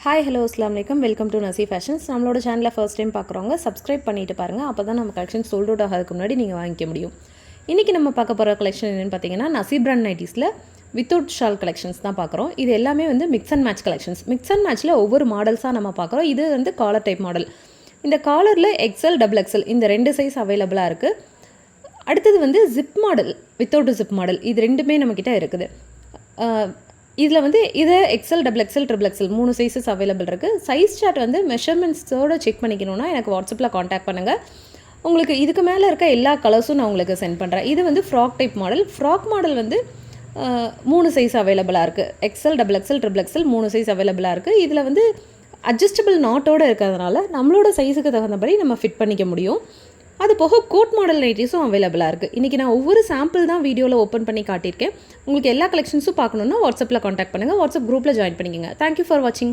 Hi hello அஸ்லாம் வலைக்கம் welcome to நசி fashions. நம்மளோட சேனலில் ஃபர்ஸ்ட் டைம் பார்க்குறவங்க சப்ஸ்கிரைப் பண்ணிட்டு பாருங்கள். அப்போ தான் நம்ம கலெக்ஷன் சோல்ட் அவுட் ஆகிறதுக்கு முன்னாடி நீங்கள் வாங்கிக்க முடியும். இன்றைக்கி நம்ம பார்க்க போகிற கலெக்ஷன் என்னென்னு பார்த்தீங்கன்னா நசி பிராண்ட் நைட்டிஸில் வித்தவுட் ஷால் கலெக்ஷன்ஸ் தான் பார்க்குறோம். இது எல்லாமே வந்து mix and match collections. Mix and மேட்ச்சில் ஒவ்வொரு மாடல்ஸாக நம்ம பார்க்குறோம். இது வந்து காலர் டைப் மாடல். இந்த காலரில் எக்ஸ்எல் டபுள் எக்ஸ்எல் இந்த 2 சைஸ் அவைலபிளாக இருக்குது. அடுத்தது வந்து zip model, without zip model, இது ரெண்டுமே நம்மக்கிட்ட இருக்குது. இதில் வந்து இதை XL double XL triple XL 3 sizes available இருக்குது. சைஸ் சார்ட் வந்து மெஷர்மெண்ட்ஸோடு செக் பண்ணிக்கணுன்னா எனக்கு வாட்ஸ்அப்பில் காண்டாக்ட் பண்ணுங்கள். உங்களுக்கு இதுக்கு மேலே இருக்க எல்லா கலர்ஸும் நான் உங்களுக்கு சென்ட் பண்ணுறேன். இது வந்து frock type model. Frock model வந்து 3 சைஸ் அவைலபிளாக இருக்குது. XL double XL triple XL 3 size அவைலபிளாக இருக்குது. இதில் வந்து அட்ஜஸ்டபிள் நாட்டோடு இருக்கிறதுனால நம்மளோட சைஸுக்கு தகுந்தபடி நம்ம ஃபிட் பண்ணிக்க முடியும். அது போக கோட் மாடல் நைட்டிஸும் அவைலபிளாக இருக்குது. இன்றைக்கி நான் ஒவ்வொரு சாம்பிள் தான் வீடியோவில் ஓப்பன் பண்ணி காட்டியிருக்கேன். உங்களுக்கு எல்லா கலெக்ஷன்ஸும் பார்க்கணுன்னா வாட்ஸ்அப்பில் காண்டாக்ட் பண்ணுங்கள். வாட்ஸ்அப் குரூப்பில் ஜாயின் பண்ணிக்கோங்க. தேங்க்யூ ஃபார் வாட்சிங்.